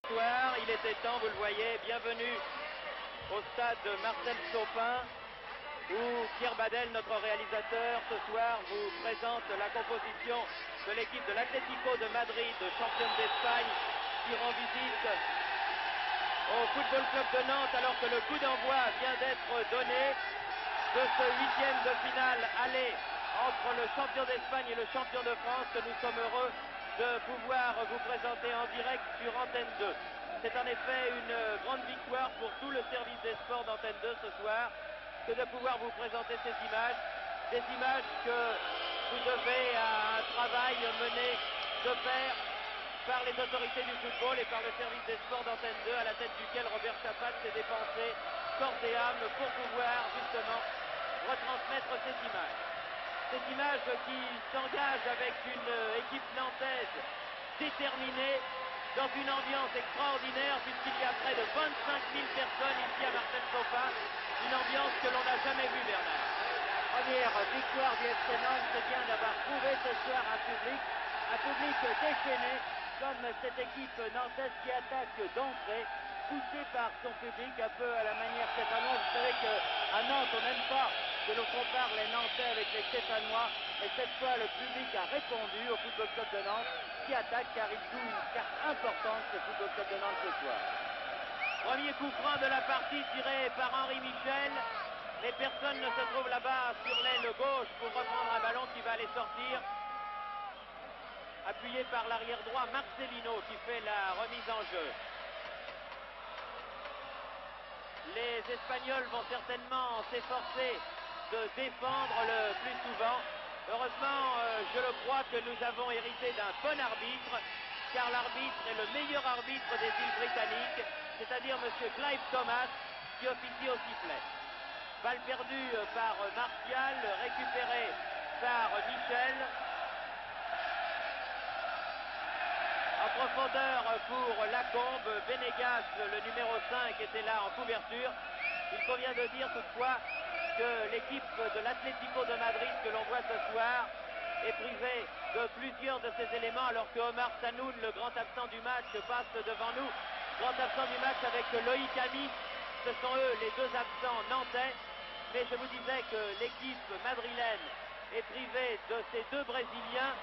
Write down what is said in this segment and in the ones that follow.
Soir, il était temps, vous le voyez, bienvenue au stade Marcel Sopin où Pierre Badel, notre réalisateur, ce soir vous présente la composition de l'équipe de l'Atlético de Madrid, championne d'Espagne, qui rend visite au Football Club de Nantes alors que le coup d'envoi vient d'être donné de ce huitième de finale aller entre le champion d'Espagne et le champion de France que nous sommes heureux de pouvoir vous présenter en direct sur Antenne 2. C'est en effet une grande victoire pour tout le service des sports d'Antenne 2 ce soir que de pouvoir vous présenter ces images, des images que vous devez à un travail mené de pair par les autorités du football et par le service des sports d'Antenne 2 à la tête duquel Robert Chapat s'est dépensé corps et âme pour pouvoir justement retransmettre ces images. Ces images qui s'engagent avec une équipe nantaise déterminée dans une ambiance extraordinaire puisqu'il y a près de 25 000 personnes ici à Marcel Sopin, une ambiance que l'on n'a jamais vue, Bernard. Première victoire du FC Nantes, c'est bien d'avoir trouvé ce soir un public déchaîné comme cette équipe nantaise qui attaque d'entrée, poussée par son public un peu à la manière stéphanoise. Vous savez qu'à Nantes on n'aime pas que l'on compare les Nantais avec les Stéphanois, mais cette fois le public a répondu au Football Club de Nantes qui attaque car il joue une carte importante ce Football Club de Nantes ce soir. Premier coup franc de la partie tiré par Henri Michel, mais personne ne se trouve là-bas sur l'aile gauche pour reprendre un ballon qui va aller sortir. Appuyé par l'arrière droit Marcelino qui fait la remise en jeu. Les Espagnols vont certainement s'efforcer de défendre le plus souvent. Heureusement, je le crois que nous avons hérité d'un bon arbitre, car l'arbitre est le meilleur arbitre des îles britanniques, c'est-à-dire M. Clive Thomas, qui officie au sifflet. Balle perdue par Martial, récupérée par Michel. En profondeur pour Lacombe, Venegas, le numéro 5, était là en couverture. Il convient de dire toutefois que l'équipe de l'Atlético de Madrid que l'on voit ce soir est privée de plusieurs de ses éléments alors que Omar Sanoun, le grand absent du match, passe devant nous. Grand absent du match avec Loïc Ami, ce sont eux les deux absents nantais. Mais je vous disais que l'équipe madrilène est privée de ces deux Brésiliens,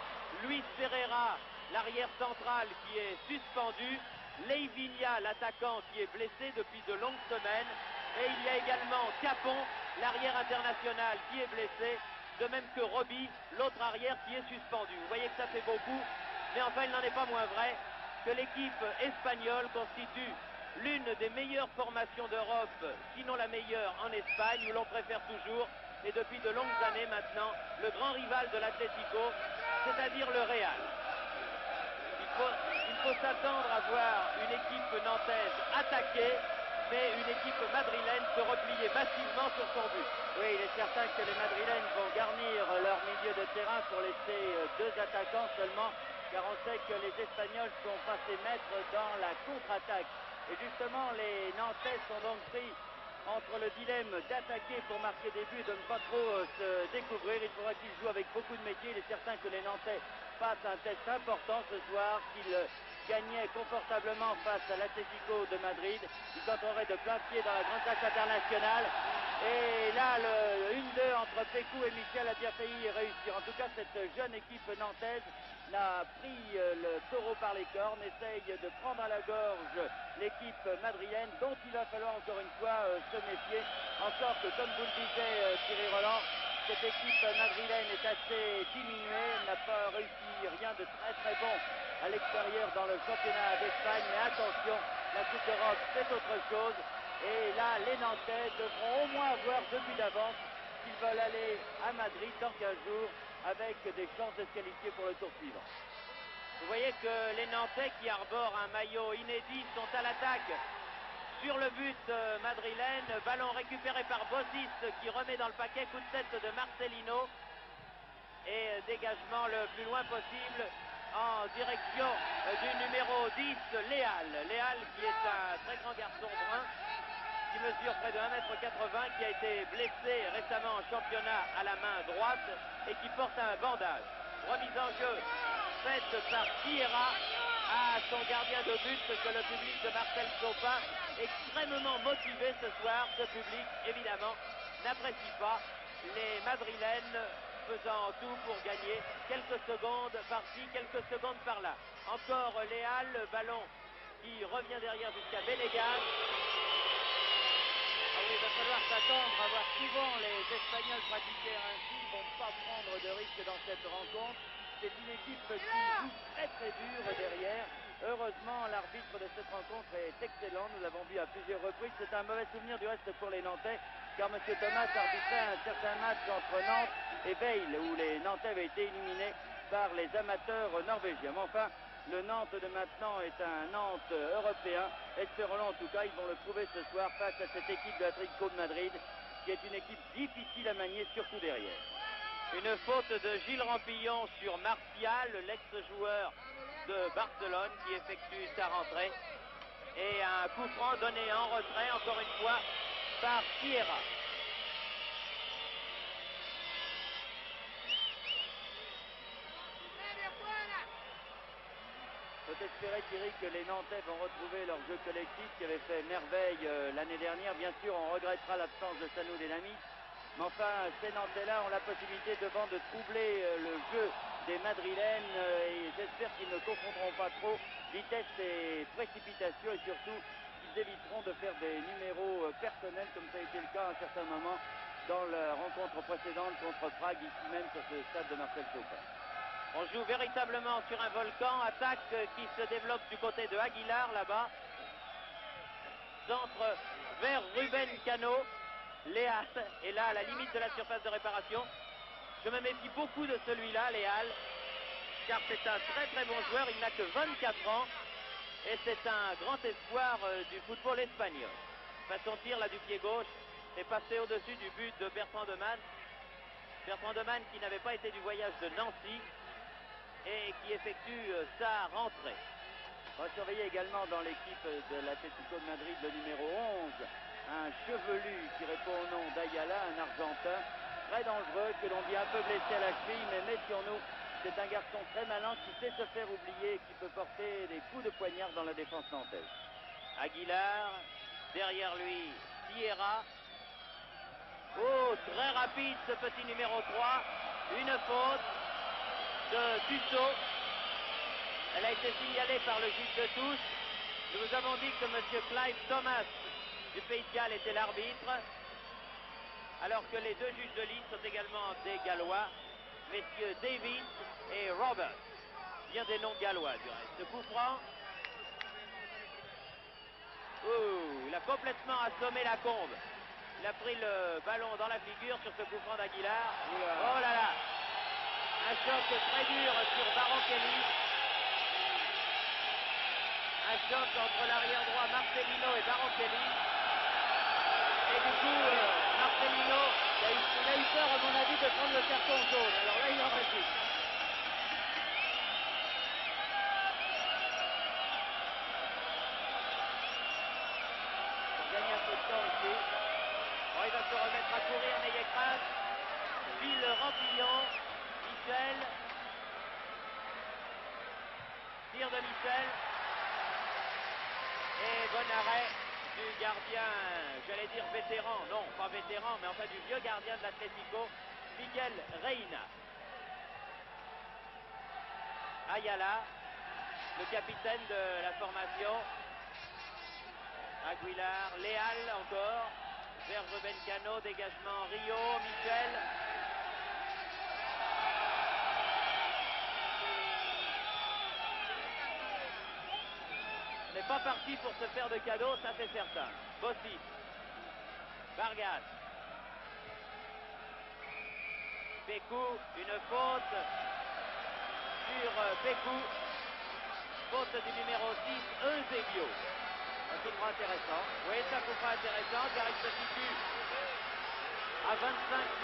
Luis Ferreira, l'arrière central qui est suspendu, Leivinha, l'attaquant qui est blessé depuis de longues semaines, et il y a également Capon, l'arrière international qui est blessé, de même que Roby, l'autre arrière qui est suspendu. Vous voyez que ça fait beaucoup, mais enfin il n'en est pas moins vrai que l'équipe espagnole constitue l'une des meilleures formations d'Europe, sinon la meilleure en Espagne, où l'on préfère toujours, et depuis de longues années maintenant, le grand rival de l'Atlético, c'est-à-dire le Real. Il faut s'attendre à voir une équipe nantaise attaquée, mais une équipe madrilène se replier massivement sur son but. Oui, il est certain que les Madrilènes vont garnir leur milieu de terrain pour laisser deux attaquants seulement, car on sait que les Espagnols sont passés maîtres dans la contre-attaque. Et justement, les Nantais sont donc pris entre le dilemme d'attaquer pour marquer des buts et de ne pas trop se découvrir. Il faudra qu'ils jouent avec beaucoup de métier. Il est certain que les Nantais passent un test important ce soir, qu'ils gagnaient confortablement face à l'Atlético de Madrid. Ils entreraient de plein pied dans la grande axe internationale. Et là, le 1-2 entre Pécou et Michel a bien failli réussir. En tout cas, cette jeune équipe nantaise n'a pris le taureau par les cornes, essaye de prendre à la gorge l'équipe madrilène, dont il va falloir encore une fois se méfier. Encore que, comme vous le disiez, Thierry Roland, cette équipe madrilène est assez diminuée, elle n'a pas réussi rien de très très bon à l'extérieur dans le championnat d'Espagne, mais attention, la Coupe d'Europe c'est autre chose, et là les Nantais devront au moins avoir 2 buts d'avance s'ils veulent aller à Madrid dans 15 jours avec des chances de se qualifier pour le tour suivant. Vous voyez que les Nantais qui arborent un maillot inédit sont à l'attaque sur le but madrilène. Ballon récupéré par Bozis qui remet dans le paquet, coup de tête de Marcelino et dégagement le plus loin possible en direction du numéro 10, Léal. Léal qui est un très grand garçon brun qui mesure près de 1,80 m, qui a été blessé récemment en championnat à la main droite et qui porte un bandage. Remise en jeu faite par Sierra à son gardien de but que le public de Marcel Sopin, extrêmement motivé ce soir. Ce public, évidemment, n'apprécie pas les Madrilènes faisant tout pour gagner quelques secondes par-ci, quelques secondes par-là. Encore Léal, le ballon qui revient derrière jusqu'à Benegas. Ah oui, il va falloir s'attendre à voir souvent les Espagnols pratiquer ainsi. Ils ne vont pas prendre de risques dans cette rencontre. C'est une équipe qui joue très très dur derrière. Heureusement, l'arbitre de cette rencontre est excellent. Nous l'avons vu à plusieurs reprises. C'est un mauvais souvenir du reste pour les Nantais, car M. Thomas arbitrait un certain match entre Nantes et Bale, où les Nantais avaient été éliminés par les amateurs norvégiens. Mais enfin, le Nantes de maintenant est un Nantes européen. Espérons-le en tout cas, ils vont le prouver ce soir face à cette équipe de l'Atlético de Madrid, qui est une équipe difficile à manier, surtout derrière. Une faute de Gilles Rampillon sur Martial, l'ex-joueur de Barcelone, qui effectue sa rentrée. Et un coup franc donné en retrait, encore une fois, par Sierra. Faut espérer, Thierry, que les Nantais vont retrouver leur jeu collectif qui avait fait merveille l'année dernière. Bien sûr, on regrettera l'absence de Sanou Delamis. Mais enfin, ces Nantais-là ont la possibilité devant de troubler le jeu des Madrilènes et j'espère qu'ils ne confondront pas trop vitesse et précipitation et surtout qu'ils éviteront de faire des numéros personnels comme ça a été le cas à un certain moment dans la rencontre précédente contre Prague, ici même sur ce stade de Marcel Sopin. On joue véritablement sur un volcan, attaque qui se développe du côté de Aguilar là-bas. Centre vers Ruben Cano. Léal est là à la limite de la surface de réparation. Je me méfie beaucoup de celui-là, Léal, car c'est un très très bon joueur. Il n'a que 24 ans et c'est un grand espoir du football espagnol. Façon tir là du pied gauche est passé au-dessus du but de Bertrand de Man. Bertrand de Man qui n'avait pas été du voyage de Nancy et qui effectue sa rentrée. On va surveiller également dans l'équipe de l'Atlético de Madrid le numéro 11. Un chevelu qui répond au nom d'Ayala, un Argentin, très dangereux, que l'on dit un peu blessé à la cheville, mais méfions-nous, c'est un garçon très malin qui sait se faire oublier et qui peut porter des coups de poignard dans la défense nantaise. Aguilar, derrière lui, Sierra. Oh, très rapide ce petit numéro 3. Une faute de Dussault. Elle a été signalée par le juge de touche. Nous vous avons dit que M. Clive Thomas du Pays de Galles était l'arbitre, alors que les deux juges de ligne sont également des Gallois, messieurs Davis et Robert, bien des noms gallois du reste. Ce coup franc, il a complètement assommé la combe. Il a pris le ballon dans la figure sur ce coup franc d'Aguilar. Oh là là, un choc très dur sur Baroncelli. Un choc entre l'arrière droit Marcelino et Baroncelli. Et du coup, Marcelino, il a eu peur, à mon avis, de prendre le carton jaune. Alors là, il en reste. Pour gagner un peu de temps ici. Bon, il va se remettre à courir, n'ayez crainte. Gilles Rampillon, Michel. Tir de Michel. Et bon arrêt du gardien, j'allais dire vétéran, non pas vétéran, mais enfin du vieux gardien de l'Atlético, Miguel Reina. Ayala, le capitaine de la formation. Aguilar, Léal encore, vers Ruben Cano, dégagement Rio, Michel. On n'est pas parti pour se faire de cadeaux, ça c'est certain. Bossi, Vargas, Pécou, une faute sur Pécou, faute du numéro 6, Eusebio. Un coup franc intéressant. Oui, c'est un coup franc intéressant car il se situe à 25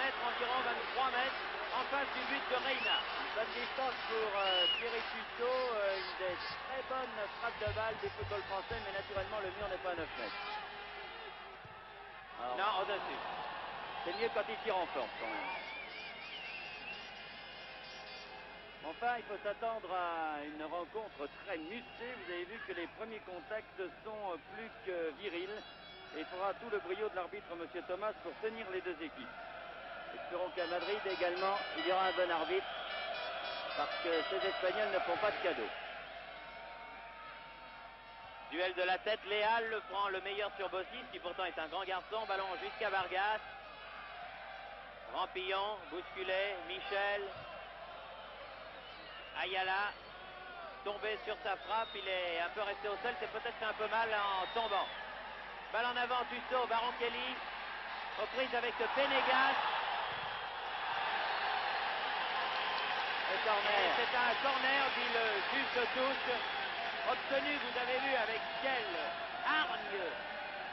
mètres, environ 23 mètres, en face du but de Reina. Bonne distance pour Thierry Tuchot, une des très bonnes frappes de balle du football français, mais naturellement le mur n'est pas à 9 mètres. Alors, non, au-dessus. C'est mieux quand il tire en force quand même. Enfin, il faut s'attendre à une rencontre très musclée. Vous avez vu que les premiers contacts sont plus que virils. Et il faudra tout le brio de l'arbitre, M. Thomas, pour tenir les deux équipes. Espérons qu'à Madrid également, il y aura un bon arbitre, parce que ces Espagnols ne font pas de cadeaux. Duel de la tête, Léal le prend le meilleur sur Bossis, qui pourtant est un grand garçon. Ballon jusqu'à Vargas. Rampillon, bousculé, Michel. Ayala, tombé sur sa frappe, il est un peu resté au sol, c'est peut-être fait un peu mal en tombant. Balle en avant, Tussaud, Baron Kelly, aux prises avec Penegas. Et corner. C'est un corner, dit le juge de touche. Obtenu, vous avez vu avec quelle hargne,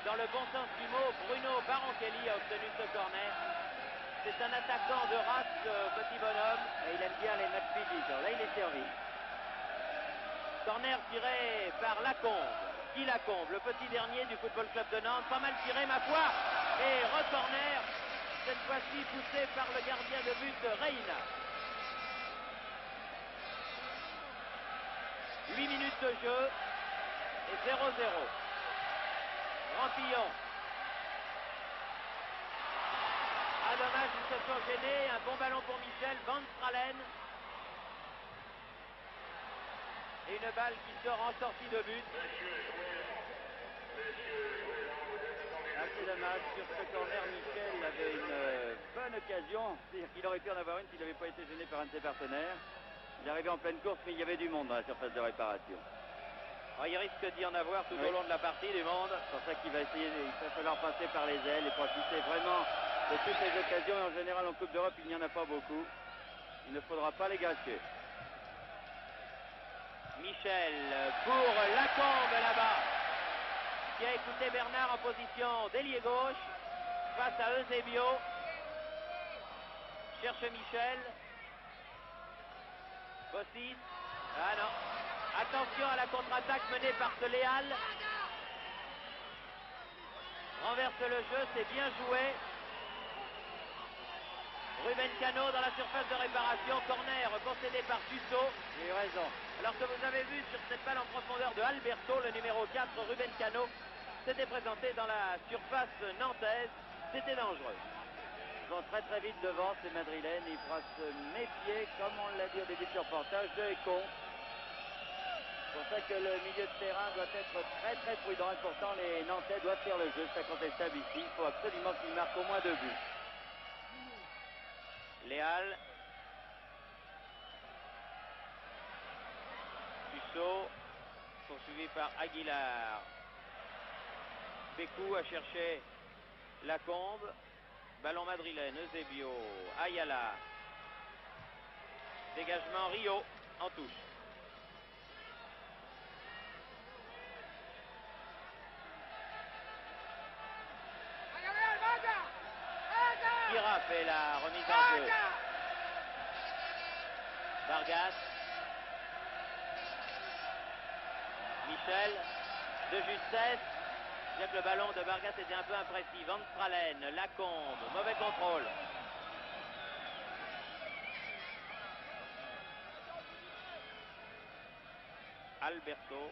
dans le bon sens du mot, Bruno Baron Kelly a obtenu ce corner. C'est un attaquant de race, petit bonhomme. Et il aime bien les matchs physiques. Alors là, il est servi. Corner tiré par Lacombe. Guy Lacombe, le petit dernier du Football Club de Nantes. Pas mal tiré, ma foi. Et re-corner, cette fois-ci poussé par le gardien de but, Reina. 8 minutes de jeu et 0-0. Rampillon. Ah, dommage, ils se sont gênés. Un bon ballon pour Michel. Van Stralen. Et une balle qui sort en sortie de but. Ah, c'est dommage. Sur ce corner, Michel avait une bonne occasion. C'est-à-dire qu'il aurait pu en avoir une s'il n'avait pas été gêné par un de ses partenaires. Il arrivait en pleine course, mais il y avait du monde dans la surface de réparation. Alors, il risque d'y en avoir tout au long de la partie, du monde. C'est pour ça qu'il va essayer, il va falloir passer par les ailes et profiter vraiment de toutes les occasions. Et en général, en Coupe d'Europe, il n'y en a pas beaucoup. Il ne faudra pas les gâcher. Michel pour Lacombe là-bas, qui a écouté Bernard en position d'ailier gauche face à Eusebio. Cherche Michel. Bossis. Ah non. Attention à la contre-attaque menée par ce Léal. Renverse le jeu, c'est bien joué. Ruben Cano dans la surface de réparation. Corner concédé par Tussaud. Il a eu raison. Alors que vous avez vu sur cette balle en profondeur de Alberto, le numéro 4, Ruben Cano, s'était présenté dans la surface nantaise. C'était dangereux. Ils vont très très vite devant ces Madrilènes. Il faudra se méfier, comme on l'a dit au début de ce reportage, de Econ. C'est pour ça que le milieu de terrain doit être très très prudent. Et pourtant les Nantais doivent faire le jeu. C'est incontestable ici. Il faut absolument qu'ils marquent au moins 2 buts. Léal. Tussaud, poursuivi par Aguilar. Bécou a cherché Lacombe. Ballon madrilène, Eusebio, Ayala. Dégagement Rio en touche. Kira fait la remise en jeu. Vargas. Michel, de justesse. Bien que le ballon de Vargas était un peu imprécis. Van Stralen, Lacombe, mauvais contrôle. Alberto.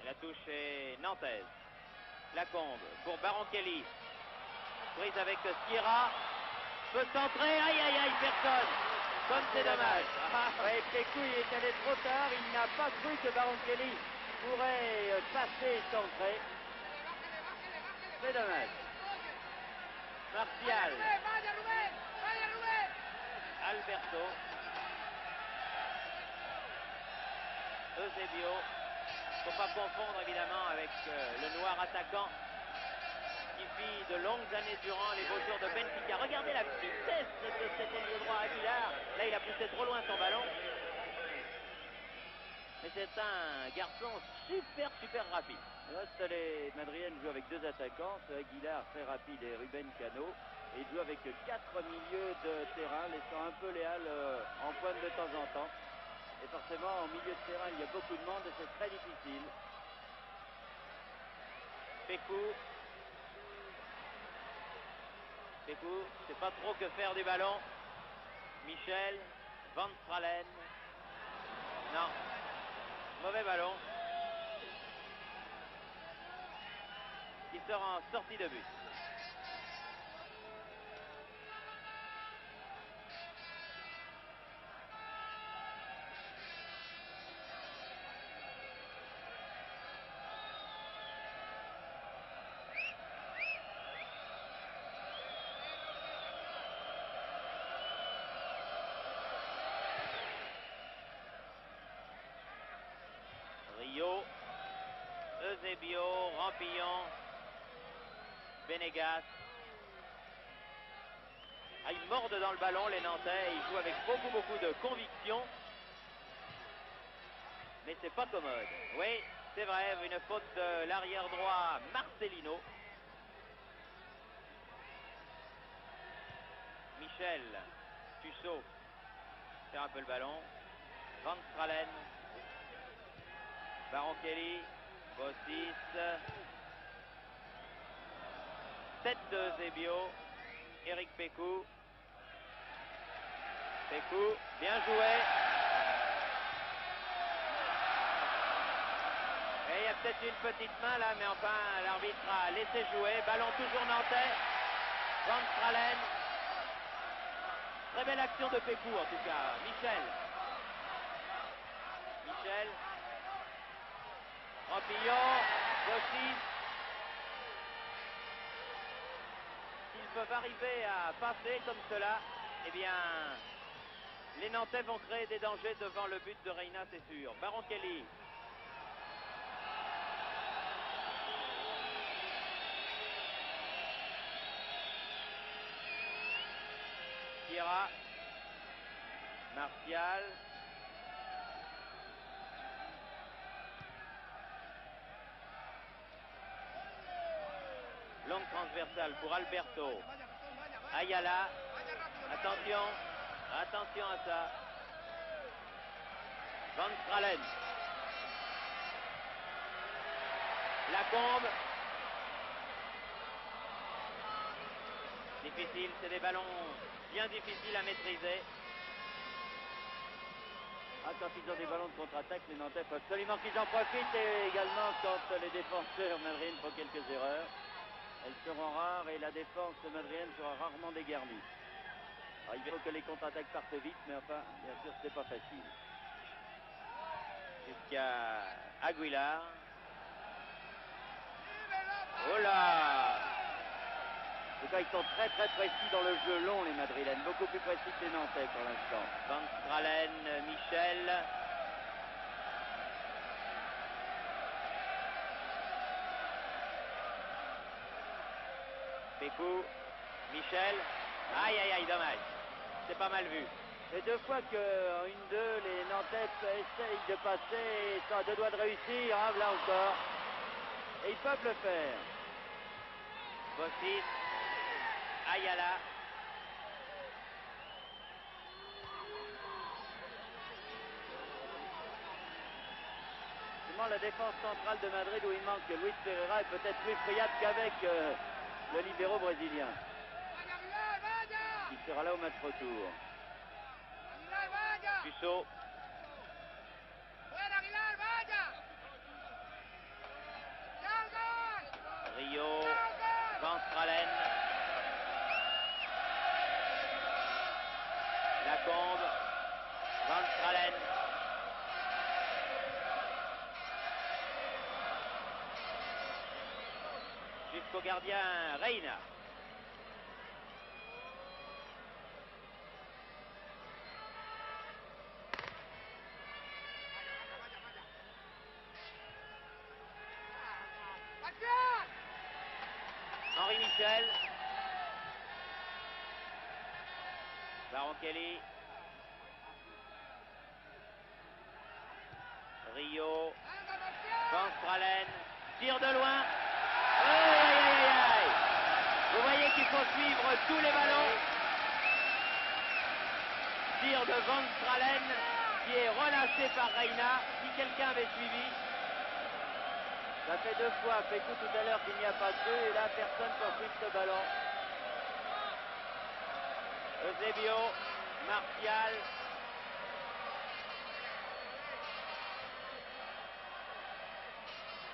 Et la touche est nantaise. Lacombe pour Baron Kelly. Prise avec Sierra. Peut centrer. Aïe aïe aïe, personne. Comme c'est dommage. Ouais, Kékou, il est allé trop tard. Il n'a pas cru que Baron Kelly pourrait passer et centrer. C'est dommage. Martial. Alberto. Eusebio. Il ne faut pas confondre évidemment avec le noir attaquant qui fit de longues années durant les beaux jours de Benfica. Regardez la vitesse de cet ailier droit Aguilar. Là, il a poussé trop loin son ballon. Mais c'est un garçon super rapide. Là, les Madriennes jouent avec 2 attaquants, Aguilar très rapide et Ruben Cano. Et ils jouent avec 4 milieux de terrain, laissant un peu Léal en pointe de temps en temps. Et forcément, au milieu de terrain, il y a beaucoup de monde et c'est très difficile. Bécou. Pécou ne sait pas trop que faire du ballon. Michel, Van Stralen. Non, mauvais ballon. Qui sort en sortie de but. Rio, Eusebio, Rampillon, Benegas. Ah, ils mordent dans le ballon les Nantais, ils jouent avec beaucoup de conviction. Mais c'est pas commode. Oui, c'est vrai, une faute de l'arrière droit Marcelino. Michel, Tussaud, faire un peu le ballon. Van Stralen, Baron Kelly, Bossis, tête de Zebio, Eric Pécou. Pécou, bien joué. Et il y a peut-être une petite main là, mais enfin l'arbitre a laissé jouer. Ballon toujours nantais. Van Stralen. Très belle action de Pécou en tout cas. Michel. Michel. Rampillon. Bossis. S'ils peuvent arriver à passer comme cela, eh bien, les Nantais vont créer des dangers devant le but de Reina, c'est sûr. Baron Kelly. Sierra. Martial. Longue transversale pour Alberto. Ayala. Attention. Attention à ça. Van Stralen. Lacombe. Difficile, c'est des ballons bien difficiles à maîtriser. Ah, quand ils ont des ballons de contre-attaque, les Nantais, il faut absolument qu'ils en profitent. Et également quand les défenseurs madriens font quelques erreurs. Elles seront rares et la défense madrienne sera rarement dégarnie. Alors, il faut que les contre-attaques partent vite, mais enfin, bien sûr, c'est pas facile. Jusqu'à Aguilar. Oh là! En tout cas, ils sont très précis dans le jeu long, les madrilènes. Beaucoup plus précis que les Nantais pour l'instant. Van Stralen, Michel. Pécou, Michel. Aïe, aïe, aïe, dommage. C'est pas mal vu. Et deux fois qu'en 1-2, les Nantais essayent de passer et sont à deux doigts de réussir. Ah, là encore. Et ils peuvent le faire. Bossis. Ayala. La défense centrale de Madrid où il manque Luis Pereira est peut-être plus friable qu'avec le libéro brésilien qui sera là au match retour. Tussaud. Rio. Van Stralen. Lacombe. Van Stralen. Jusqu'au gardien Reina. Henri Michel. Baron Kelly. Rio. Van Stralen. Tire de loin. Aïe, aïe, aïe, aïe. Vous voyez qu'il faut suivre tous les ballons. Tir de Van Stralen qui est relâché par Reina. Si quelqu'un avait suivi. Ça fait deux fois, Pécou tout à l'heure qu'il n'y a pas de jeu et là personne pour suivre ce ballon. Eusebio, Martial.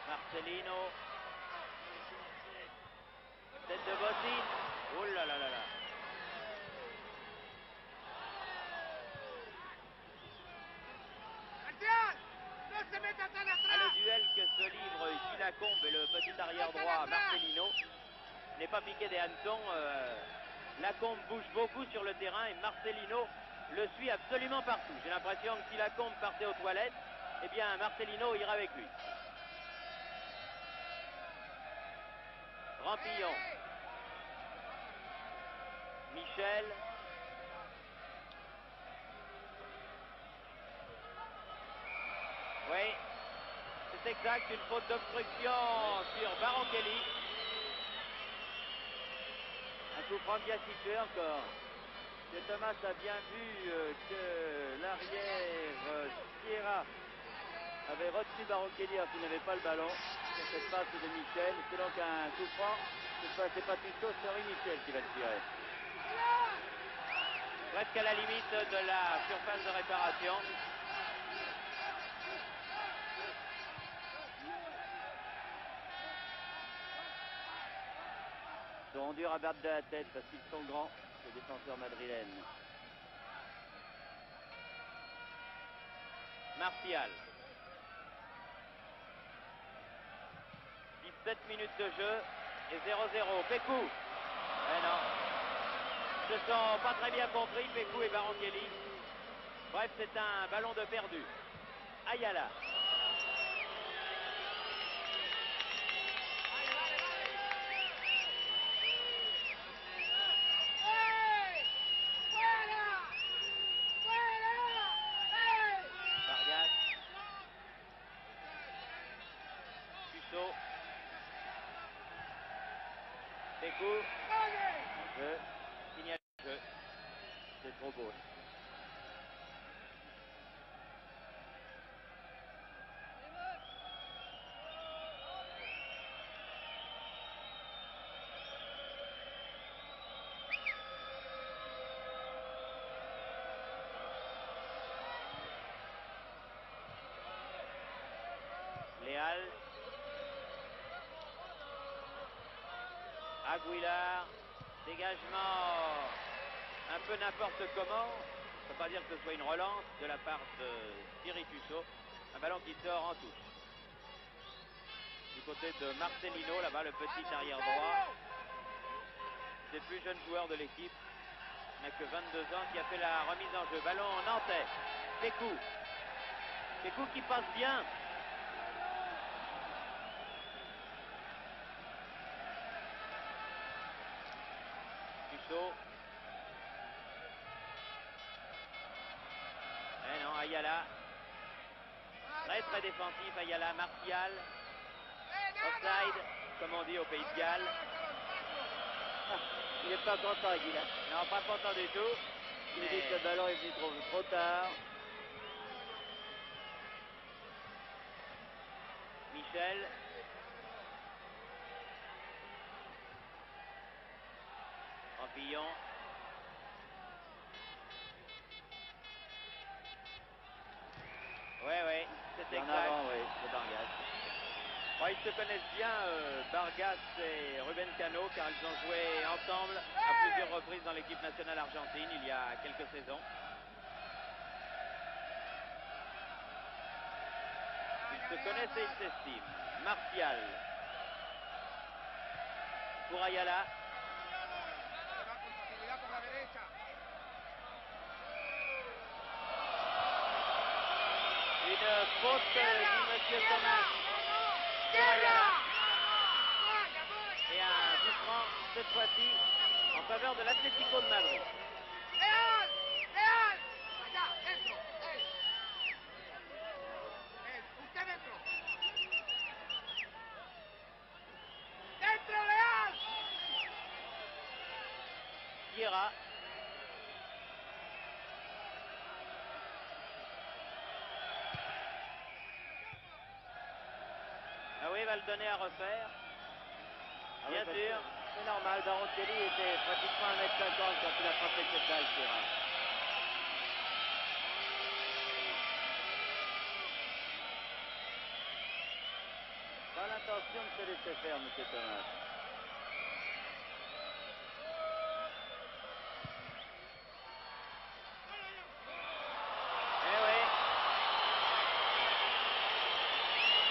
Marcelino. Tête de bottine. Oh là là là là. Le duel que se livrent ici Lacombe et le petit arrière droit Marcelino n'est pas piqué des hannetons. Lacombe bouge beaucoup sur le terrain et Marcelino le suit absolument partout. J'ai l'impression que si Lacombe partait aux toilettes, eh bien Marcelino ira avec lui. Rampillon. Michel. Oui, c'est exact, une faute d'obstruction sur Baronchelli. Un coup franc bien situé encore. Et Thomas a bien vu que l'arrière Sierra avait retenu Baronchelli alors qu'il n'avait pas le ballon sur cette passe de Michel. C'est donc un coup franc. C'est pas Tissot, c'est Henri Michel qui va le tirer. Presque à la limite de la surface de réparation. Ils seront durs à battre de la tête parce qu'ils sont grands, les défenseurs madrilènes. Martial. 17 minutes de jeu et 0-0. Pécou. Eh non. Ils se sont pas très bien compris, Pécou et Baronchelli. Bref, c'est un ballon de perdu. Ayala. Vargas. Tissot. Pécou. Jeu. Signal de jeu. C'est trop beau. Léal. Aguilar. Dégagement un peu n'importe comment. On ne peut pas dire que ce soit une relance de la part de Thierry Tussaud. Un ballon qui sort en touche. Du côté de Marcelino, là-bas, le petit arrière droit. C'est le plus jeune joueur de l'équipe. Il n'a que 22 ans, qui a fait la remise en jeu. Ballon nantais. Pécou. Pécou qui passe bien. Tussaud. Eh non, Ayala. Très très défensif, Ayala. Martial. Offside, comme on dit au Pays de Galles. Il n'est pas content, Aguilar. Non, pas content du tout. Il dit que le ballon est venu trop tard. Michel. Rampillon. Ouais, c'est exact. En avant, oui, c'est Vargas. Ouais, ils se connaissent bien, Vargas et Ruben Cano, car ils ont joué ensemble à plusieurs reprises dans l'équipe nationale argentine il y a quelques saisons. Ils se connaissent et ils s'estiment. Martial. Pour Ayala. Une faute du monsieur Thomas. Sur Ayala. Et un coup franc, cette fois-ci, en faveur de l'Atlético de Madrid. Sierra. Ah oui, il va le donner à refaire. Bien sûr. C'est normal, Baroncelli était pratiquement 1m50 quand il a frappé cette balle, Tira. Pas l'intention de se laisser faire, M. Thomas. Eh oui.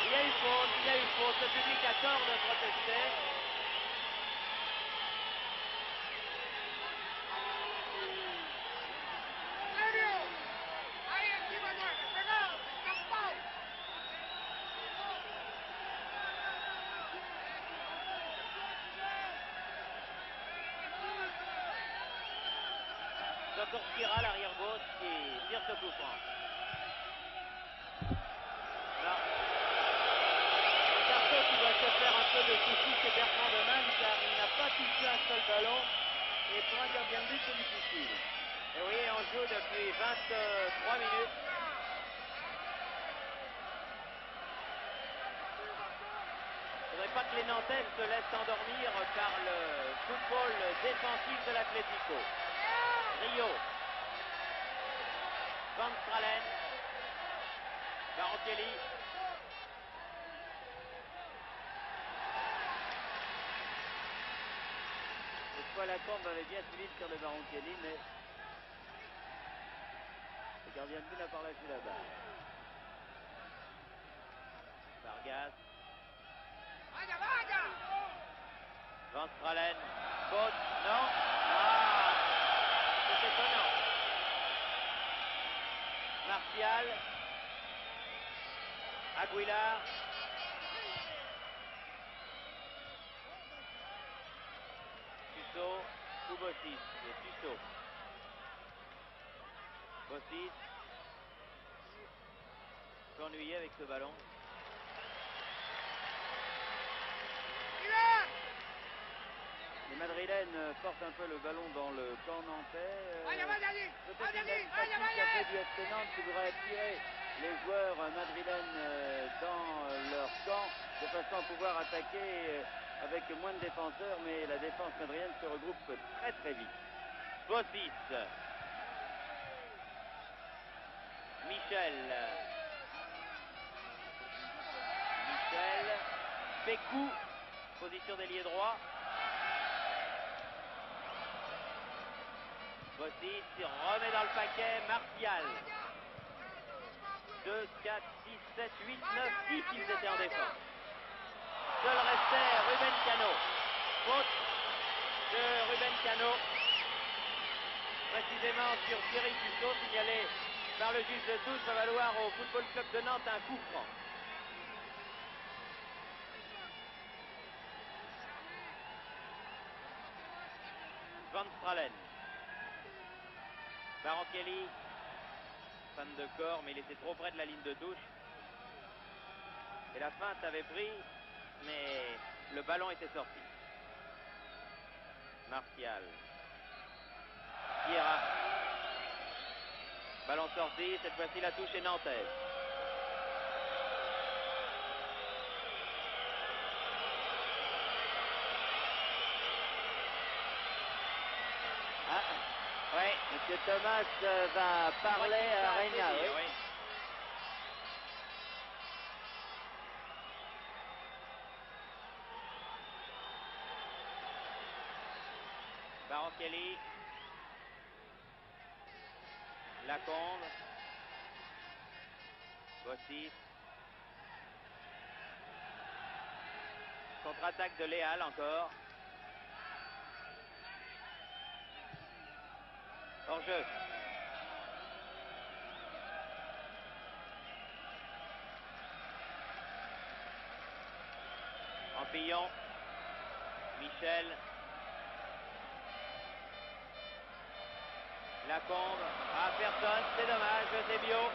Il y a eu faute, le public a tort de protester. Torquera, l'arrière gauche, qui tire ce coup franc. Non. Carto qui va se faire un peu de soucis, c'est Bertrand de Man, car il n'a pas touché un seul ballon. Et pour un gardien de but, c'est difficile. Et oui, on joue depuis 23 minutes. Il ne faudrait pas que les Nantais se laissent endormir par le football défensif de l'Atlético. Rio. Van Stralen. Baroncelli. Cette fois, la combe avait bien suivi sur le Baroncelli, mais le gardien de but n'a pas lâché la balle. Vargas. Van Stralen. Faute. Non. Ah, c'est étonnant. Martial. Aguilar. Suso ou Bossis. Suso. Bossis. S'ennuyer avec ce ballon. Les Madrilènes portent un peu le ballon dans le camp nantais. Peut-être une tactique qu'a fait du FC Nantes qui voudrait attirer les joueurs madrilènes dans leur camp de façon à pouvoir attaquer avec moins de défenseurs, mais la défense madrilène se regroupe très très vite. Bossis. Michel. Pécou. Position d'ailier droit. Bossis remet dans le paquet. Martial. 2, 4, 6, 7, 8, 9, 10, ils étaient en défense. Seul restait Ruben Cano. Faute de Ruben Cano. Précisément sur Thierry Suso, signalé par le juge de touche, va valoir au Football Club de Nantes un coup franc. Van Stralen. Baroncelli. Fan de corps, mais il était trop près de la ligne de touche. Et la feinte avait pris, mais le ballon était sorti. Martial. Vieira. Ballon sorti, cette fois-ci la touche est nantaise. Ah, oui, M. Thomas va parler à Reina. Oui. Baroncelli. Lacombe. Bossis. Contre-attaque de Léal encore. Hors-jeu. Ampillon. Michel. Lacombe. Ah, personne, c'est dommage, Eusebio.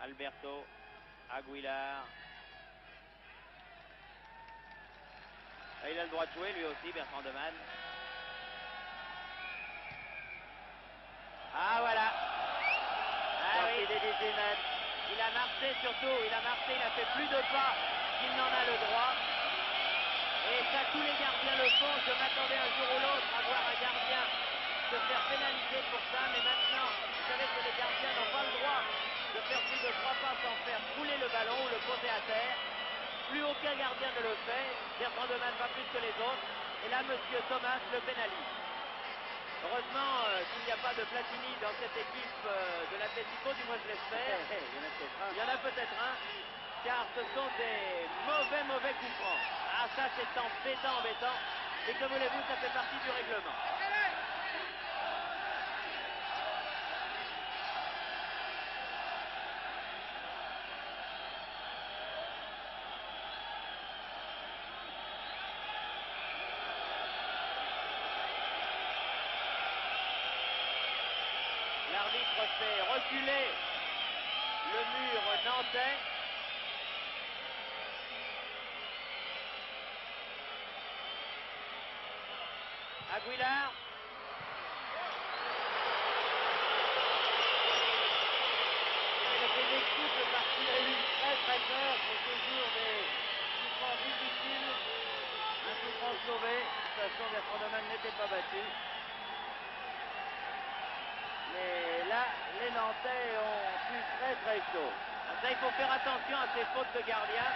Alberto. Aguilar. Et il a le droit de jouer lui aussi, Bertrand de Man. Ah voilà. Ah oui. Des 18 mètres. Il a marché surtout, il a fait plus de pas qu'il n'en a le droit. Et ça, tous les gardiens le font. Je m'attendais un jour ou l'autre à voir un gardien se faire pénaliser pour ça, mais maintenant, vous savez que les gardiens n'ont pas le droit de faire plus de 3 pas sans faire rouler le ballon ou le poser à terre. Plus aucun gardien ne le fait. Bertrand de Man pas plus que les autres. Et là, monsieur Thomas le pénalise. Heureusement qu'il n'y a pas de Platini dans cette équipe de l'Atlético, du moins je l'espère. Il y en a peut-être un, car ce sont des mauvais coups francs. Ah, ça c'est embêtant. Et que voulez-vous, ça fait partie du règlement. L'arbitre fait reculer le mur nantais. Aguilar. Il a fait des coups de partie à lui très peur. C'est toujours des coups francs difficiles. Un coup franc sauvé. De toute façon, Bertrand de Man n'était pas battu. Mais là, les Nantais ont pu très chaud. Ça, il faut faire attention à ces fautes de gardien.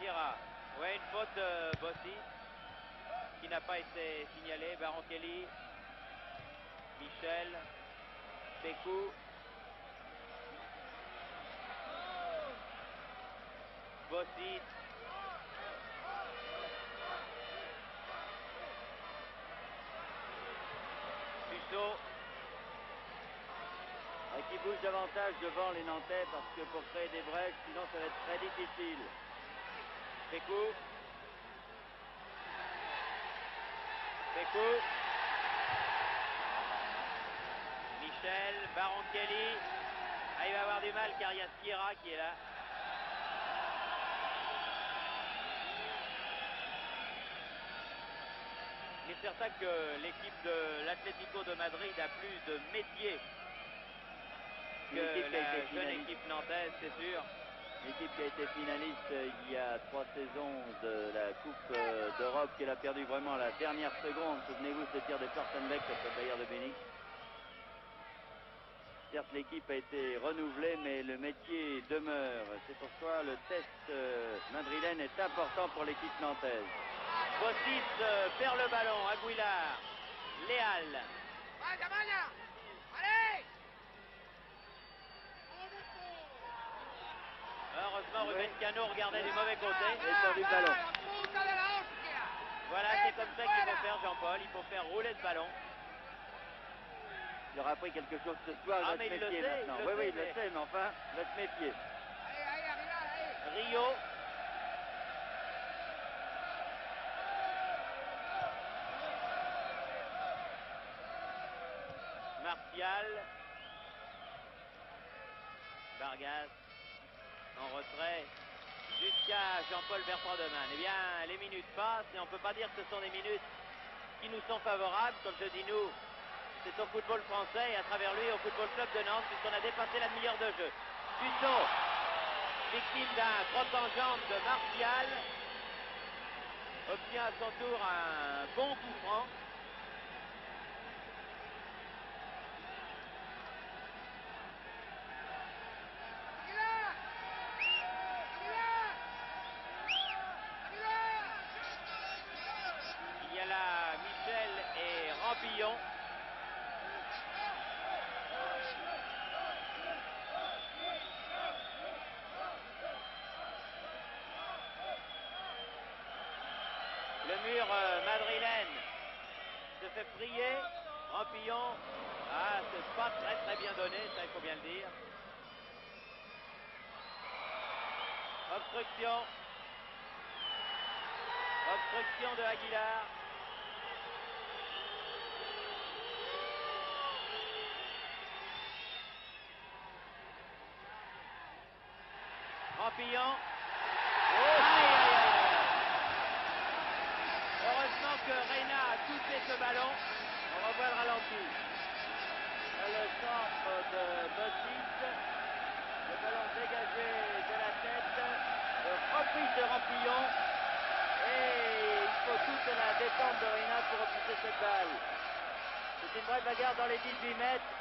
Tira. Ouais, une faute de Bossi qui n'a pas été signalée. Baron Kelly, Michel, Pécou, Bossi. Fusso. Qui bouge davantage devant les Nantais parce que pour créer des brèches, sinon ça va être très difficile. Pécou. Pécou. Michel, Baron Kelly. Ah, il va avoir du mal car il y a Sierra qui est là. Il est certain que l'équipe de l'Atlético de Madrid a plus de métier que la jeune équipe nantaise, c'est sûr. L'équipe qui a été finaliste il y a 3 saisons de la Coupe d'Europe, qu'elle a perdu vraiment à la dernière seconde. Souvenez-vous ce tir de Kortenbeck contre le Bayern de Munich. Certes, l'équipe a été renouvelée, mais le métier demeure. C'est pourquoi le test madrilène est important pour l'équipe nantaise. Bossis perd le ballon, Aguilar, Léal. Heureusement, Ruben Cano regardait du mauvais côté. Et du ballon. Voilà, c'est comme ça qu'il faut faire, Jean-Paul. Il faut faire rouler ce ballon. Il aura appris quelque chose ce soir, il va se méfier maintenant. Oui, il le sait, mais enfin, il va se méfier. Rio. Martial. Vargas. En retrait. Jusqu'à Jean-Paul Bertrand de Man. Eh bien, les minutes passent et on ne peut pas dire que ce sont des minutes qui nous sont favorables. Comme je dis nous, c'est au football français et à travers lui au football club de Nantes puisqu'on a dépassé la demi-heure de jeu. Fusso, victime d'un croc en jambe de Martial, obtient à son tour un bon coup franc. Il y a là Michel et Rampillon. Le mur madrilène se fait prier. Rampillon, ah, c'est pas très bien donné, ça il faut bien le dire. Obstruction de Aguilar. Rampillon. Aïe, aïe, aïe. Heureusement que Reina a touché ce ballon. On revoit le ralenti. Le centre de Bossis. Le ballon dégagé de la tête. Reprise de Rampillon. Et il faut toute la défense de Reina pour repousser cette balle. C'est une vraie bagarre dans les 18 mètres.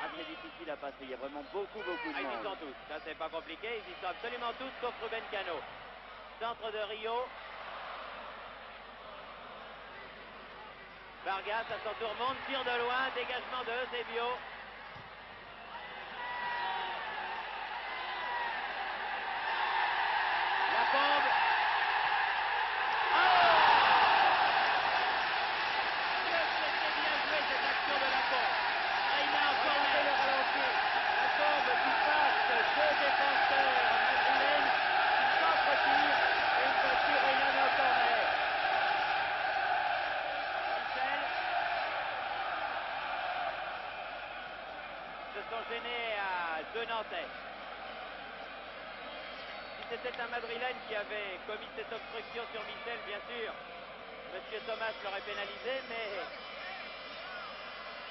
Ah, c'est difficile à passer. Il y a vraiment beaucoup de Ils y monde. sont tous. Ça, c'est pas compliqué. Ils y sont absolument tous, sauf Ruben Cano. Centre de Rio. Vargas à son tour monte, tire de loin, dégagement de Eusebio. La bombe. Oh! C'était bien joué cette action de la bombe. Reina encore Regardez le ralenti. La tombe qui passe deux défenseurs madrilènes qui s'entretirent et une fois sur Reina mais encore mais. Michel. Se sont gênés à deux Nantais. Si c'était un Madrilène qui avait commis cette obstruction sur Michel, bien sûr, Monsieur Thomas l'aurait pénalisé, mais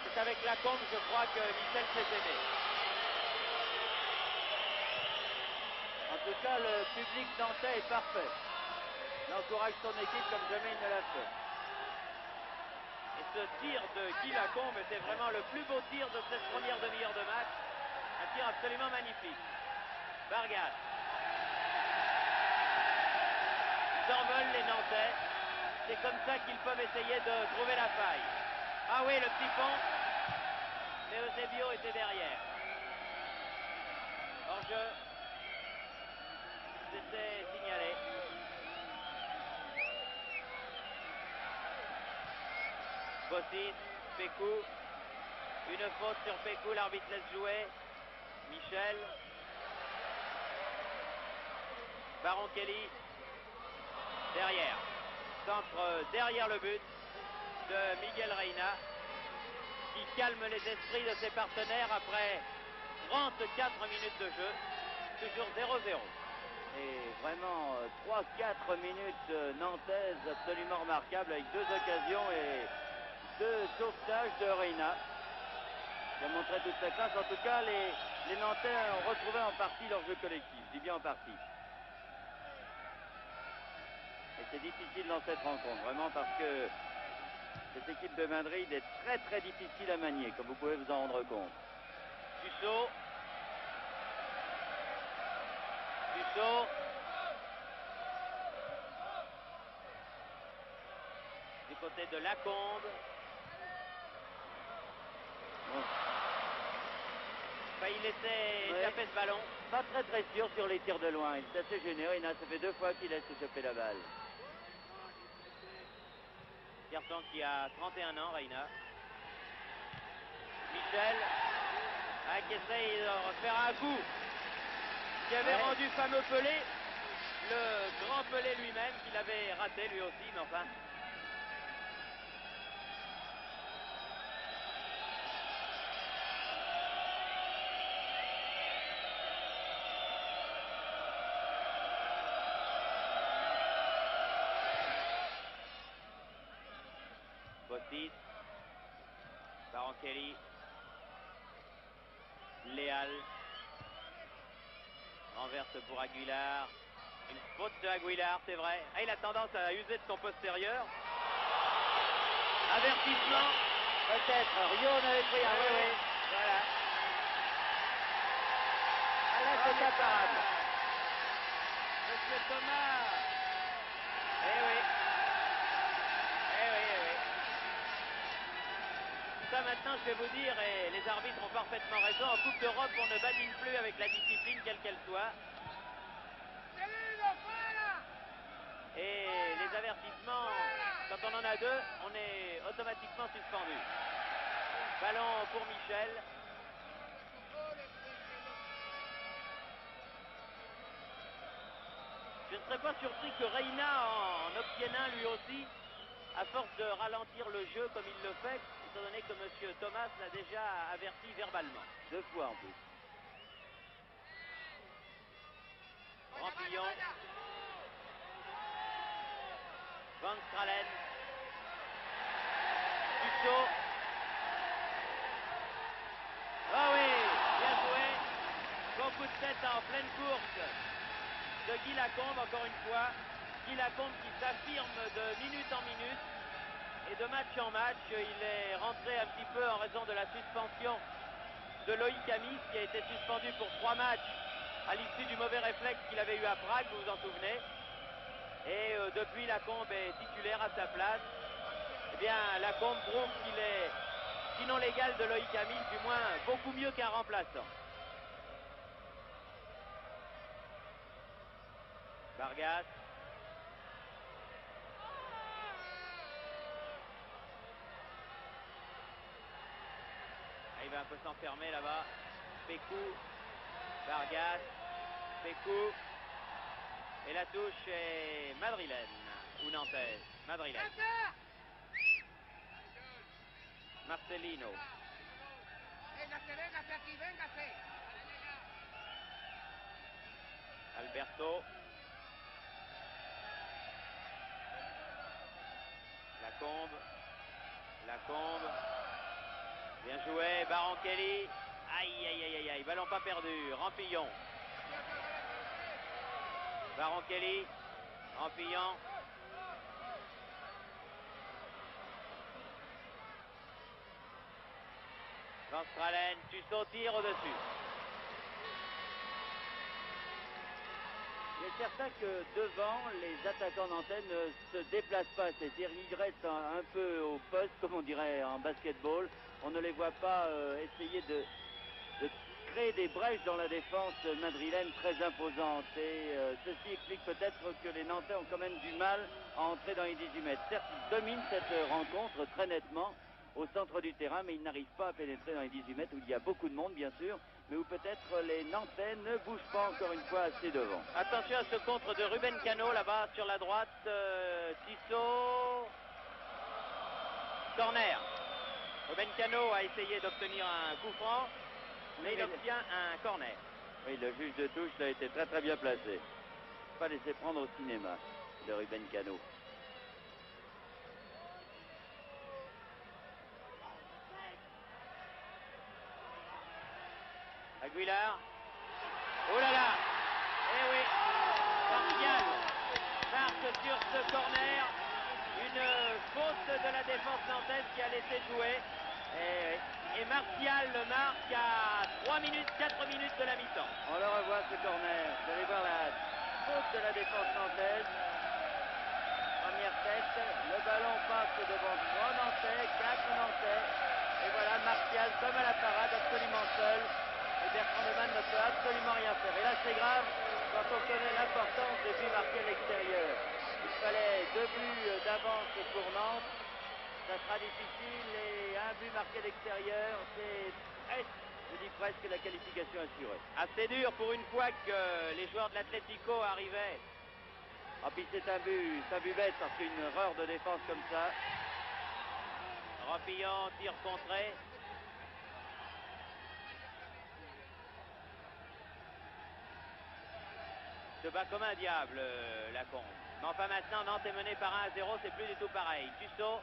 c'est avec Lacombe, je crois, que Michel s'est aimé. En tout cas, le public nantais est parfait. Il encourage son équipe comme jamais il ne l'a fait. Et ce tir de Guy Lacombe était vraiment le plus beau tir de cette première demi-heure de match. Un tir absolument magnifique. Vargas. Ils envolent les Nantais. C'est comme ça qu'ils peuvent essayer de trouver la faille. Ah oui, le petit pont. Mais Eusebio était derrière. Hors-jeu. C'était signalé. Bossis, Pécou. Une faute sur Pécou, l'arbitre laisse jouer. Michel. Baron Kelly. Derrière. Centre derrière le but de Miguel Reina, qui calme les esprits de ses partenaires après 34 minutes de jeu. Toujours 0-0. Et vraiment 3-4 minutes nantaises absolument remarquables avec deux occasions et deux sauvetages de Reina qui a montré toute sa classe. En tout cas, les Nantais ont retrouvé en partie leur jeu collectif. Je dis bien en partie. Et c'est difficile dans cette rencontre, vraiment, parce que cette équipe de Madrid est très très difficile à manier, comme vous pouvez vous en rendre compte. Dussault. Dussault. Du côté de Lacombe. Bon. Failli laisser Ouais. échapper ce ballon. Pas très très sûr sur les tirs de loin. Il est assez gêné. Reina, ça fait 2 fois qu'il laisse échapper la balle. Garçon qui a 31 ans, Reina. Michel. Qui essaye de refaire un coup qui avait rendu fameux Pelé, le grand Pelé lui-même, qu'il avait raté lui aussi, mais enfin. Bossis. Baron Kelly. Léal. Renverse pour Aguilar. Une faute de Aguilar, c'est vrai. Ah, il a tendance à user de son postérieur. Avertissement. Peut-être. Rio en avait pris un. Oui. Voilà. Ah là, c'est imparable. Monsieur Thomas. Eh oui. Eh oui, eh oui. Ça maintenant, je vais vous dire, et les arbitres ont parfaitement raison, en Coupe d'Europe, on ne badine plus avec la discipline, quelle qu'elle soit. Et les avertissements, quand on en a deux, on est automatiquement suspendu. Ballon pour Michel. Je ne serais pas surpris que Reina en obtienne un lui aussi, à force de ralentir le jeu comme il le fait, étant donné que M. Thomas l'a déjà averti verbalement. 2 fois en plus. Rampillon. Van Stralen. Dussault. Ah oui, bien joué. Bon coup de tête en pleine course de Guy Lacombe, encore une fois. Guy Lacombe qui s'affirme de minute en minute et de match en match. Il est rentré un petit peu en raison de la suspension de Loïc Amis, qui a été suspendu pour 3 matchs à l'issue du mauvais réflexe qu'il avait eu à Prague, vous vous en souvenez. Et depuis, Lacombe est titulaire à sa place. Eh bien, Lacombe prouve qu'il est, sinon l'égal de Loïc Amis, du moins beaucoup mieux qu'un remplaçant. Vargas. Il va un peu s'enfermer là-bas. Pécou. Vargas. Pécou. Et la touche est madrilène ou nantaise. Madrilène. Marcelino. Alberto. Lacombe. Lacombe. Bien joué. Baron-Kelly. Aïe, aïe, aïe, aïe, aïe. Ballon pas perdu. Rampillon. Baron-Kelly. Rampillon. Van Stralen. Dussault tire au-dessus. Il est certain que devant, les attaquants nantais ne se déplacent pas. C'est-à-dire qu'ils restent un peu au poste, comme on dirait en basketball. On ne les voit pas essayer de créer des brèches dans la défense madrilène très imposante. Et ceci explique peut-être que les Nantais ont quand même du mal à entrer dans les 18 mètres. Certes, ils dominent cette rencontre très nettement au centre du terrain, mais ils n'arrivent pas à pénétrer dans les 18 mètres où il y a beaucoup de monde, bien sûr, mais où peut-être les Nantais ne bougent pas encore une fois assez devant. Attention à ce contre de Ruben Cano là-bas sur la droite. Tissot. Corner. Ruben Cano a essayé d'obtenir un coup franc, mais il obtient un corner. Oui, le juge de touche a été très très bien placé. Pas laisser prendre au cinéma de Ruben Cano. Aguilar. Oh là là. Eh oui. Martial marque sur ce corner. Une faute de la défense nantaise qui a laissé jouer. Et Martial le marque à 3 minutes, 4 minutes de la mi-temps. On le revoit ce corner. Vous allez voir la faute de la défense nantaise. Première tête. Le ballon passe devant 3 Nantais, 4 Nantais. Et voilà Martial comme à la parade, absolument seul. Et Bertrand Neumann ne peut absolument rien faire. Et là c'est grave quand on connaît l'importance des buts marqués à l'extérieur. Il fallait 2 buts d'avance pour Nantes. Ça sera difficile et un but marqué à l'extérieur, c'est presque, je dis presque, la qualification assurée. Assez dur pour une fois que les joueurs de l'Atlético arrivaient. Ah puis c'est un but bête parce qu'une erreur de défense comme ça. Rampillon, tir contré. Se bat comme un diable, Lacombe. Mais enfin maintenant, Nantes est mené par 1-0, c'est plus du tout pareil. Dussault.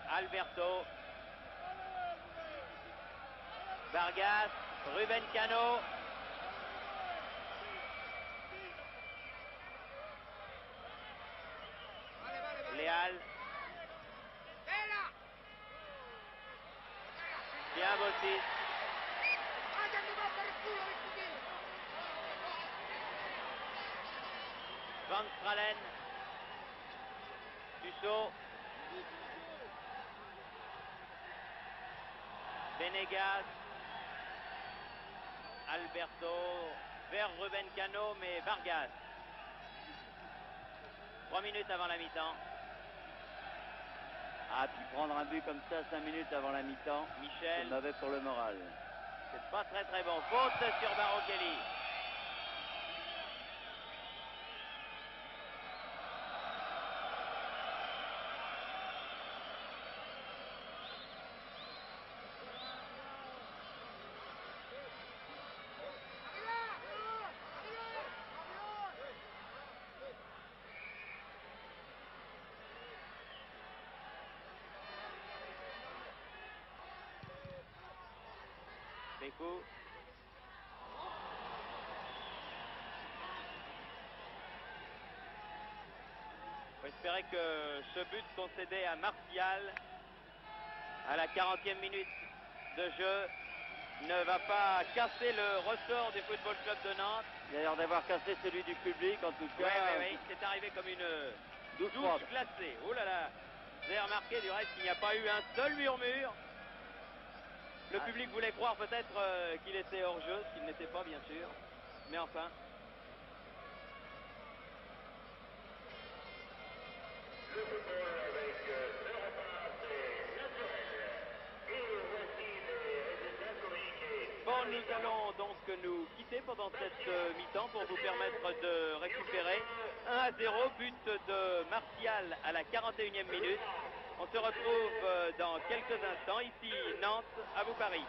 Alberto. Vargas. Ruben Cano. Léal. Bien Bossis. Van Stralen. Dussault. Benegas. Alberto. Vers Ruben Cano, mais Vargas. 3 minutes avant la mi-temps. Ah, puis prendre un but comme ça 5 minutes avant la mi-temps, Michel. c'est mauvais pour le moral. C'est pas très bon. Faute sur Barochelli. Bécou. On espérait que ce but concédé à Martial à la 40e minute de jeu ne va pas casser le ressort du Football Club de Nantes. D'ailleurs d'avoir cassé celui du public en tout cas. Oui, c'est arrivé comme une douche glacée. Oh là là. Vous avez remarqué du reste qu'il n'y a pas eu un seul murmure. Le public voulait croire peut-être qu'il était hors jeu, ce qu'il n'était pas bien sûr. Mais enfin. Le football avec le repas, c'est naturel. Et voici les résultats communiqués. Bon, nous allons donc nous quitter pendant cette mi-temps pour vous permettre de récupérer 1-0, but de Martial à la 41e minute. On se retrouve dans quelques instants, ici Nantes, à vous Paris.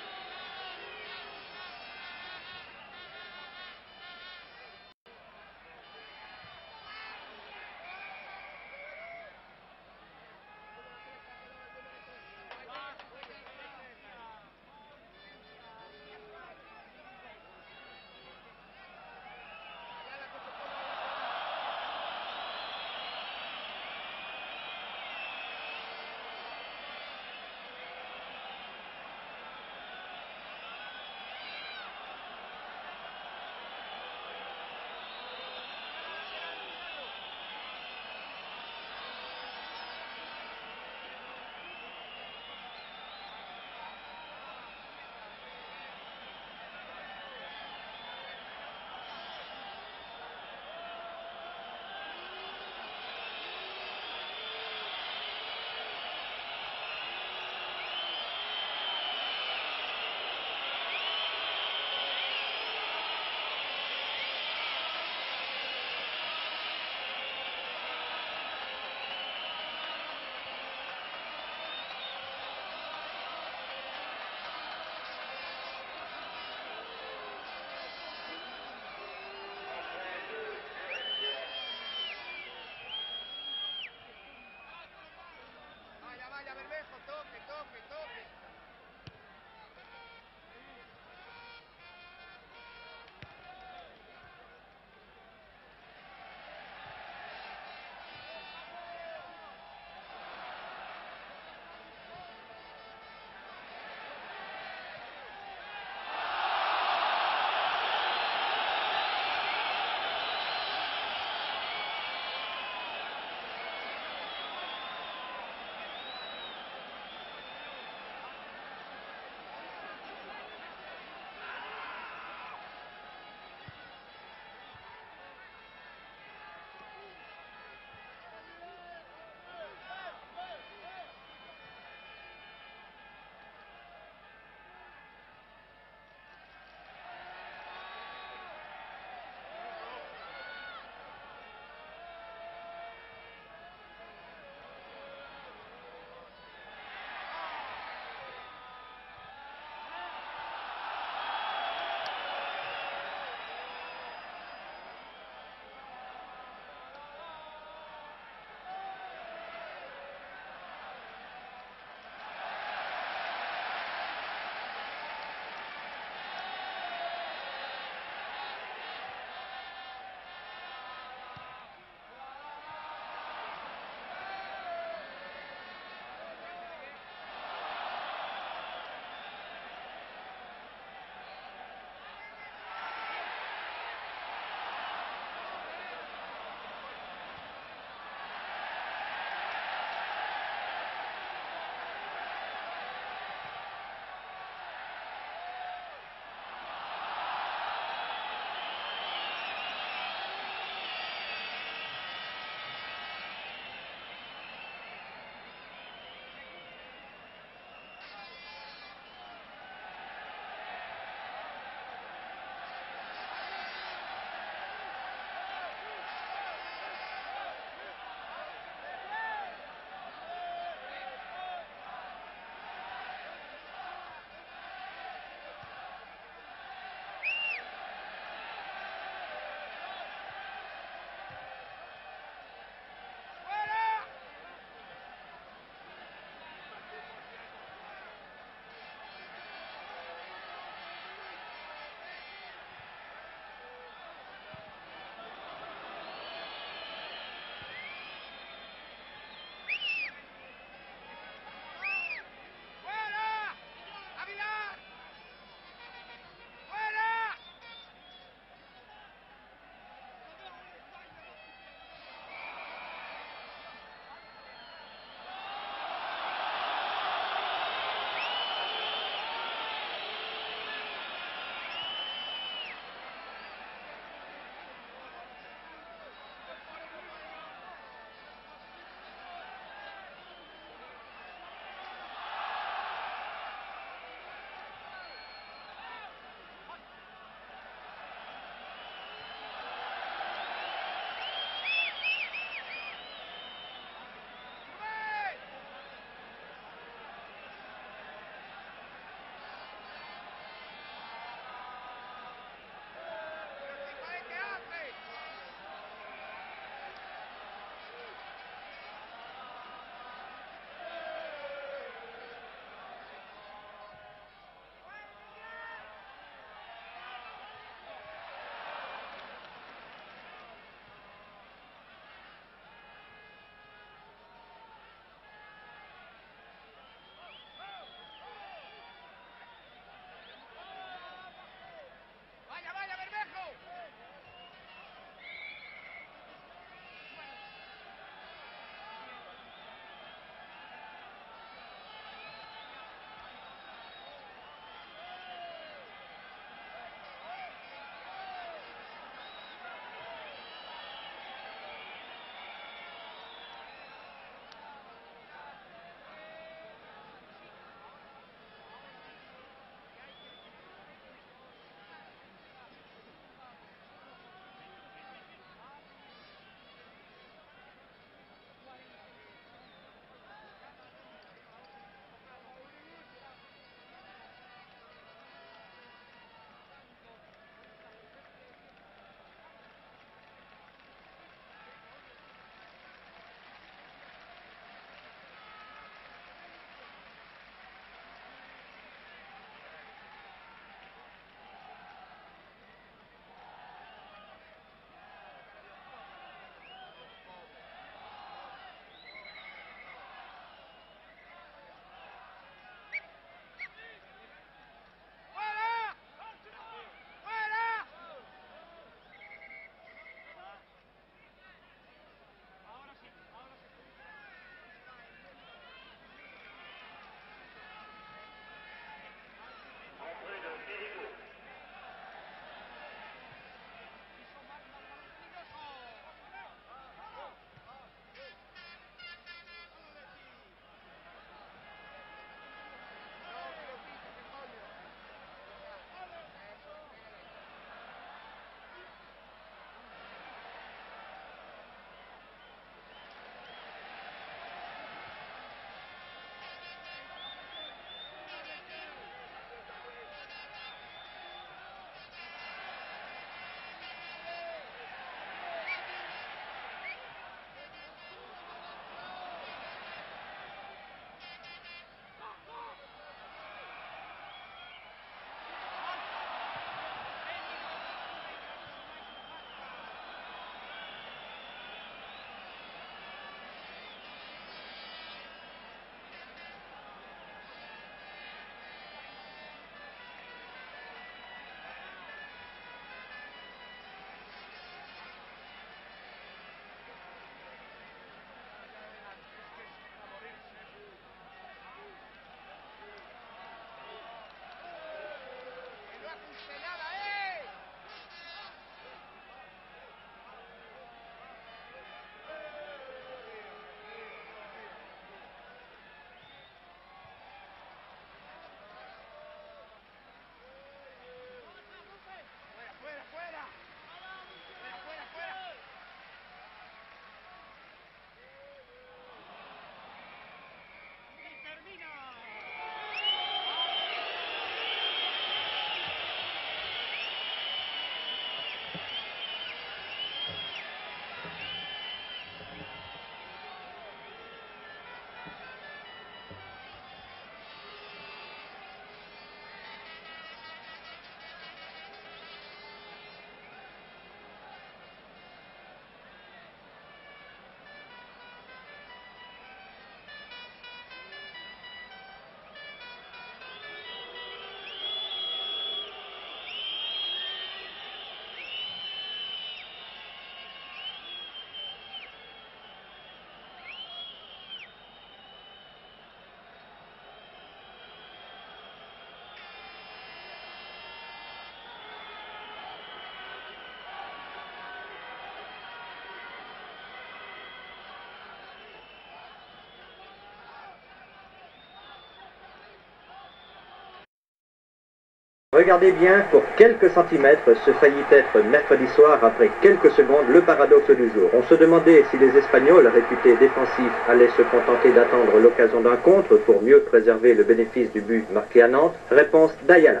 Regardez bien, pour quelques centimètres, ce faillit être mercredi soir, après quelques secondes, le paradoxe du jour. On se demandait si les Espagnols, réputés défensifs, allaient se contenter d'attendre l'occasion d'un contre pour mieux préserver le bénéfice du but marqué à Nantes. Réponse d'Ayala.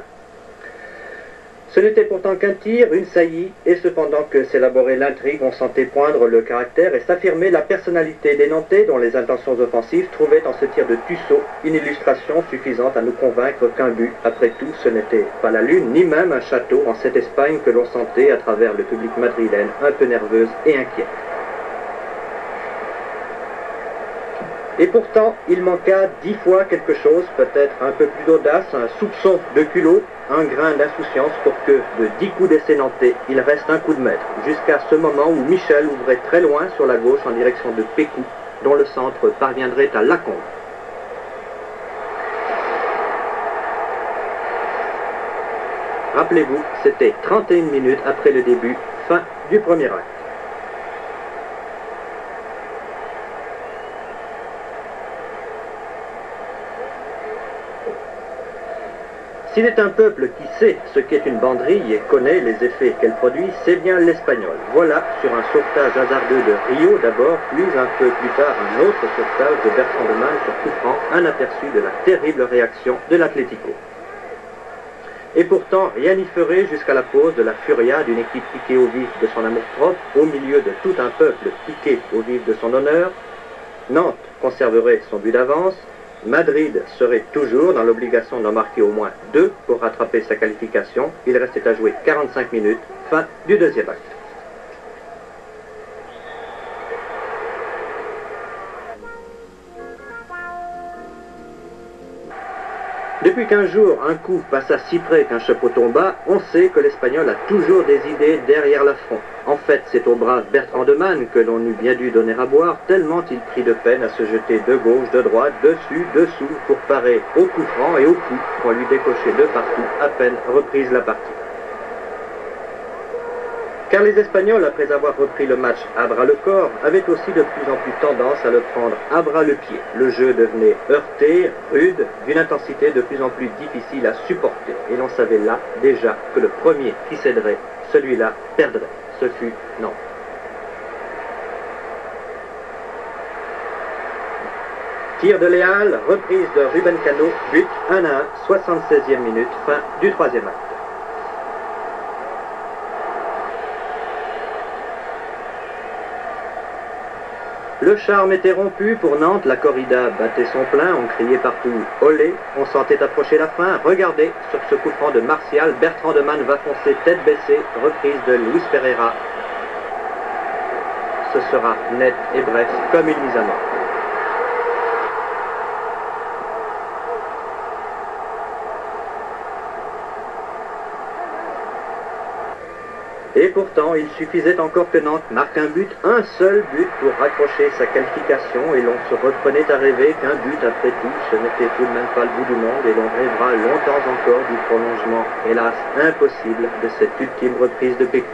Ce n'était pourtant qu'un tir, une saillie, et cependant que s'élaborait l'intrigue, on sentait poindre le caractère et s'affirmer la personnalité des Nantais dont les intentions offensives trouvaient en ce tir de Tussaud une illustration suffisante à nous convaincre qu'un but, après tout, ce n'était pas la lune, ni même un château en cette Espagne que l'on sentait à travers le public madrilène, un peu nerveuse et inquiète. Et pourtant, il manqua 10 fois quelque chose, peut-être un peu plus d'audace, un soupçon de culot, un grain d'insouciance pour que, de 10 coups d'essai nantais, il reste un coup de maître, jusqu'à ce moment où Michel ouvrait très loin sur la gauche en direction de Pécou, dont le centre parviendrait à Lacombe. Rappelez-vous, c'était 31 minutes après le début, fin du premier acte. S'il est un peuple qui sait ce qu'est une banderille et connaît les effets qu'elle produit, c'est bien l'Espagnol. Voilà, sur un sauvetage hasardeux de Rio d'abord, puis un peu plus tard un autre sauvetage de Bertrand de Man sur coup franc, un aperçu de la terrible réaction de l'Atlético. Et pourtant, rien n'y ferait jusqu'à la pause de la furia d'une équipe piquée au vif de son amour-propre, au milieu de tout un peuple piqué au vif de son honneur. Nantes conserverait son but d'avance. Madrid serait toujours dans l'obligation d'en marquer au moins 2 pour rattraper sa qualification. Il restait à jouer 45 minutes, fin du deuxième acte. Depuis qu'un jour, un coup passa si près qu'un chapeau tomba, on sait que l'Espagnol a toujours des idées derrière la front. En fait, c'est au brave Bertrand de Man que l'on eût bien dû donner à boire, tellement il prit de peine à se jeter de gauche, de droite, dessus, dessous, pour parer au coup franc et au coup qu'on lui décochait de partout, à peine reprise la partie. Car les Espagnols, après avoir repris le match à bras le corps, avaient aussi de plus en plus tendance à le prendre à bras le pied. Le jeu devenait heurté, rude, d'une intensité de plus en plus difficile à supporter. Et l'on savait là, déjà, que le premier qui céderait, celui-là perdrait. Ce fut Nantes. Tir de Léal, reprise de Ruben Cano, but 1-1, 76e minute, fin du troisième acte. Le charme était rompu pour Nantes, la corrida battait son plein, on criait partout « Olé !» On sentait approcher la fin. Regardez, sur ce coup franc de Martial, Bertrand de Man va foncer tête baissée, reprise de Luis Pereira. Ce sera net et bref, comme une mise à mort. Et pourtant, il suffisait encore que Nantes marque un but, un seul but pour raccrocher sa qualification, et l'on se reprenait à rêver qu'un but après tout, ce n'était tout de même pas le bout du monde, et l'on rêvera longtemps encore du prolongement, hélas impossible, de cette ultime reprise de Pécou.